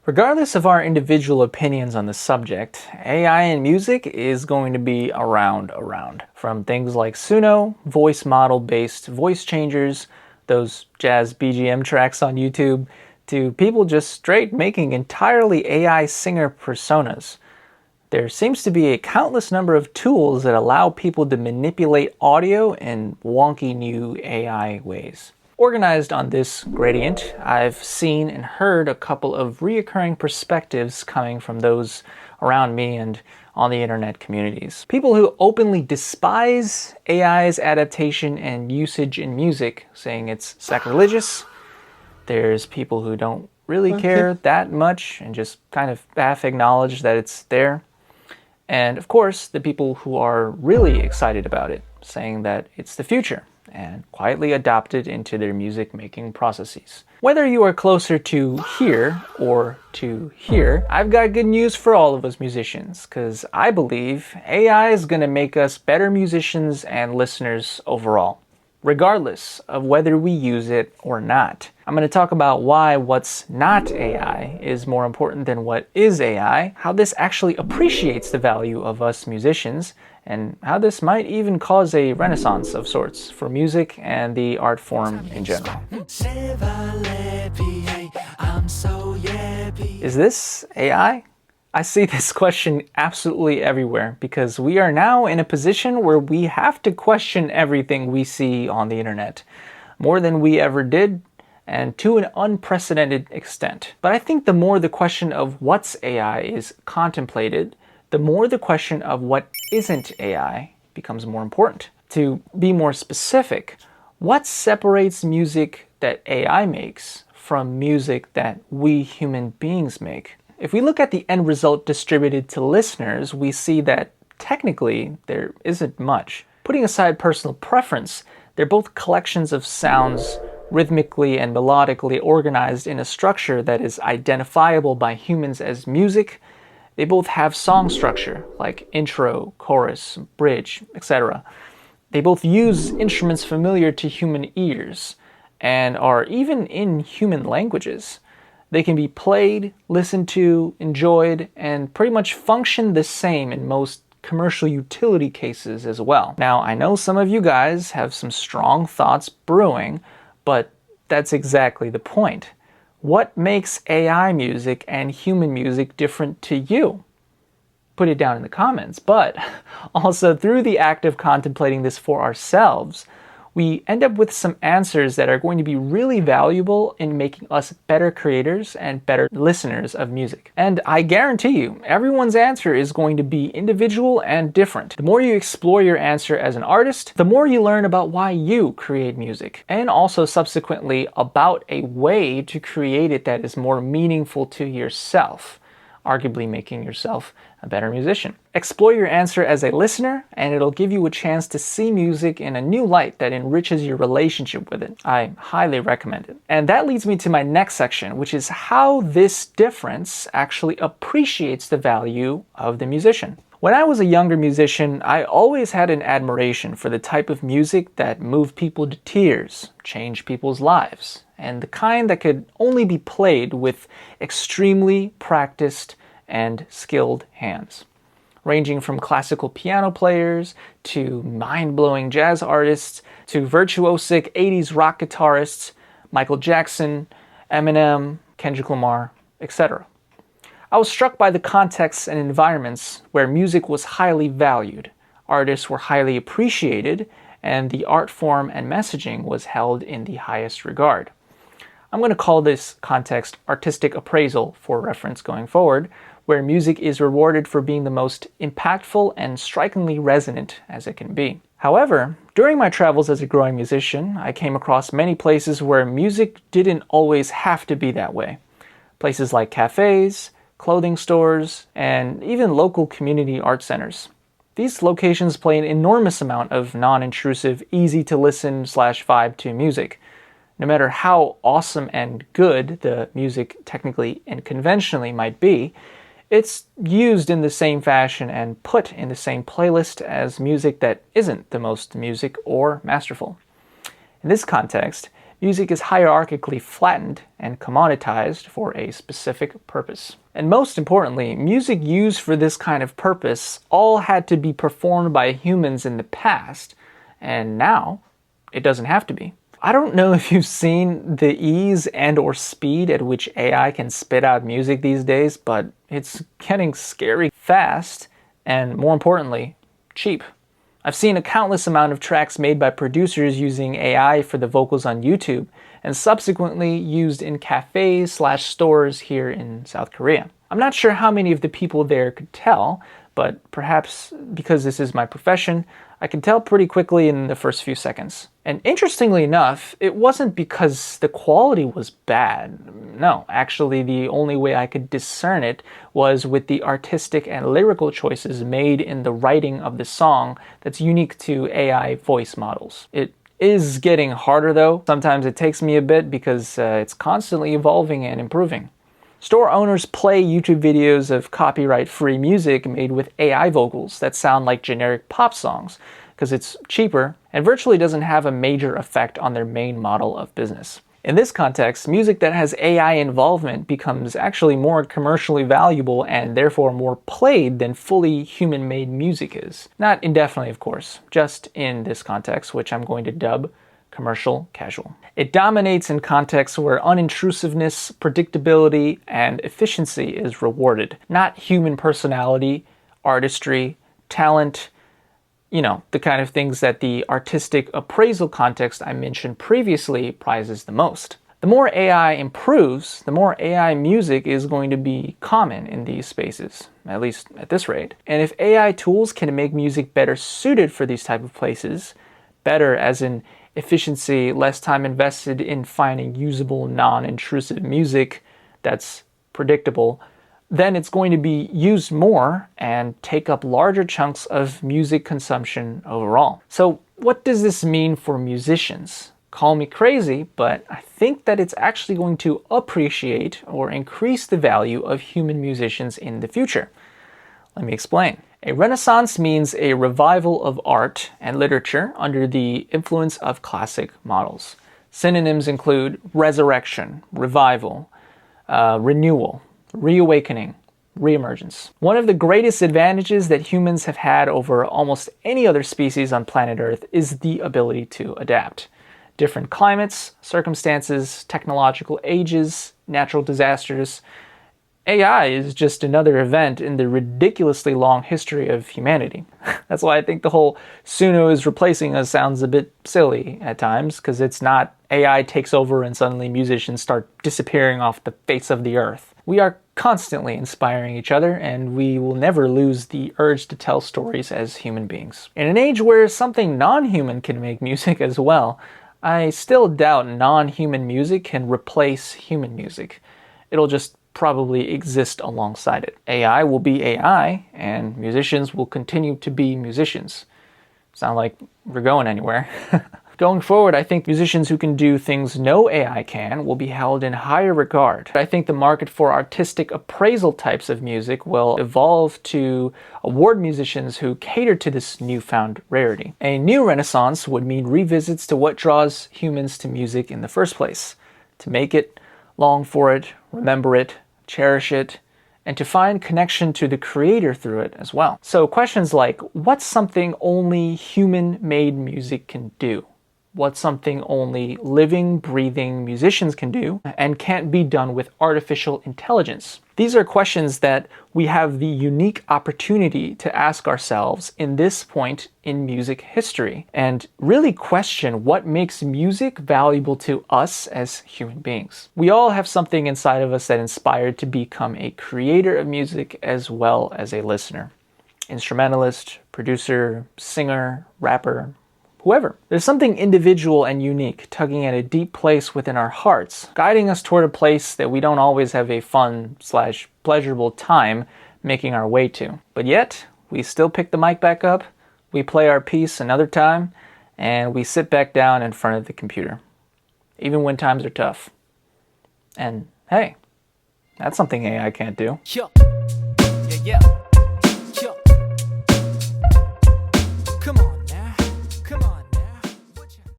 Regardless of our individual opinions on the subject, AI in music is going to be around. From things like Suno, voice model-based voice changers, those jazz BGM tracks on YouTube, to people just straight making entirely AI singer personas. There seems to be a countless number of tools that allow people to manipulate audio in wonky new AI ways. Organized on this gradient, I've seen and heard a couple of reoccurring perspectives coming from those around me and on the internet communities. People who openly despise AI's adaptation and usage in music, saying it's sacrilegious. There's people who don't really care that much and just kind of half acknowledge that it's there. And of course, the people who are really excited about it, saying that it's the future and quietly adopt it into their music making processes. Whether you are closer to here or to here, I've got good news for all of us musicians, because I believe AI is going to make us better musicians and listeners overall, regardless of whether we use it or not. I'm going to talk about why what's not AI is more important than what is AI, how this actually appreciates the value of us musicians, and how this might even cause a renaissance of sorts for music and the art form in general. Is this AI? I see this question absolutely everywhere because we are now in a position where we have to question everything we see on the internet, more than we ever did, and to an unprecedented extent. But I think the more the question of what's AI is contemplated, the more the question of what isn't AI becomes more important. To be more specific, what separates music that AI makes from music that we human beings make? If we look at the end result distributed to listeners, we see that technically there isn't much. Putting aside personal preference, they're both collections of sounds rhythmically and melodically organized in a structure that is identifiable by humans as music. They both have song structure, like intro, chorus, bridge, etc. They both use instruments familiar to human ears, and are even in human languages. They can be played, listened to, enjoyed, and pretty much function the same in most commercial utility cases as well. Now, I know some of you guys have some strong thoughts brewing, but that's exactly the point. What makes AI music and human music different to you? Put it down in the comments. But also, through the act of contemplating this for ourselves, we end up with some answers that are going to be really valuable in making us better creators and better listeners of music. And I guarantee you, everyone's answer is going to be individual and different. The more you explore your answer as an artist, the more you learn about why you create music, and also subsequently about a way to create it that is more meaningful to yourself, arguably making yourself a better musician. Explore your answer as a listener, and it'll give you a chance to see music in a new light that enriches your relationship with it. I highly recommend it. And that leads me to my next section, which is how this difference actually appreciates the value of the musician. When I was a younger musician, I always had an admiration for the type of music that moved people to tears, changed people's lives, and the kind that could only be played with extremely practiced and skilled hands. Ranging from classical piano players to mind-blowing jazz artists to virtuosic 80s rock guitarists, Michael Jackson, Eminem, Kendrick Lamar, etc. I was struck by the contexts and environments where music was highly valued, artists were highly appreciated, and the art form and messaging was held in the highest regard. I'm going to call this context artistic appraisal for reference going forward, where music is rewarded for being the most impactful and strikingly resonant as it can be. However, during my travels as a growing musician, I came across many places where music didn't always have to be that way. Places like cafes, clothing stores, and even local community art centers. These locations play an enormous amount of non-intrusive, easy-to-listen / vibe to music. No matter how awesome and good the music technically and conventionally might be, it's used in the same fashion and put in the same playlist as music that isn't the most music or masterful. In this context, music is hierarchically flattened and commoditized for a specific purpose. And most importantly, music used for this kind of purpose all had to be performed by humans in the past, and now it doesn't have to be. I don't know if you've seen the ease and or speed at which AI can spit out music these days, but it's getting scary fast and, more importantly, cheap. I've seen a countless amount of tracks made by producers using AI for the vocals on YouTube and subsequently used in cafes/stores here in South Korea. I'm not sure how many of the people there could tell, but perhaps because this is my profession, I could tell pretty quickly in the first few seconds. And interestingly enough, it wasn't because the quality was bad. No, actually the only way I could discern it was with the artistic and lyrical choices made in the writing of the song that's unique to AI voice models. It is getting harder though. Sometimes it takes me a bit because it's constantly evolving and improving. Store owners play YouTube videos of copyright-free music made with AI vocals that sound like generic pop songs because it's cheaper and virtually doesn't have a major effect on their main model of business. In this context, music that has AI involvement becomes actually more commercially valuable and therefore more played than fully human-made music is. Not indefinitely, of course, just in this context, which I'm going to dub commercial casual. It dominates in contexts where unintrusiveness, predictability, and efficiency is rewarded, not human personality, artistry, talent, the kind of things that the artistic appraisal context I mentioned previously prizes the most. The more AI improves, the more AI music is going to be common in these spaces, at least at this rate. And if AI tools can make music better suited for these type of places, better as in efficiency, less time invested in finding usable, non-intrusive music that's predictable, then it's going to be used more and take up larger chunks of music consumption overall. So what does this mean for musicians? Call me crazy, but I think that it's actually going to appreciate or increase the value of human musicians in the future. Let me explain. A renaissance means a revival of art and literature under the influence of classic models. Synonyms include resurrection, revival, renewal, reawakening, reemergence. One of the greatest advantages that humans have had over almost any other species on planet Earth is the ability to adapt. Different climates, circumstances, technological ages, natural disasters. AI is just another event in the ridiculously long history of humanity. That's why I think the whole Suno is replacing us sounds a bit silly at times, because it's not AI takes over and suddenly musicians start disappearing off the face of the earth. We are constantly inspiring each other, and we will never lose the urge to tell stories as human beings. In an age where something non-human can make music as well, I still doubt non-human music can replace human music. It'll just probably exist alongside it. AI will be AI, and musicians will continue to be musicians. Sound like we're going anywhere. Going forward, I think musicians who can do things no AI can will be held in higher regard. I think the market for artistic appraisal types of music will evolve to award musicians who cater to this newfound rarity. A new renaissance would mean revisits to what draws humans to music in the first place. To make it, long for it, remember it, cherish it, and to find connection to the creator through it as well. So questions like, what's something only human-made music can do? What's something only living, breathing musicians can do and can't be done with artificial intelligence? These are questions that we have the unique opportunity to ask ourselves in this point in music history and really question what makes music valuable to us as human beings. We all have something inside of us that inspired to become a creator of music as well as a listener. Instrumentalist, producer, singer, rapper, whoever. There's something individual and unique tugging at a deep place within our hearts, guiding us toward a place that we don't always have a fun/pleasurable time making our way to. But yet, we still pick the mic back up, we play our piece another time, and we sit back down in front of the computer. Even when times are tough. And hey, that's something AI can't do. Yeah.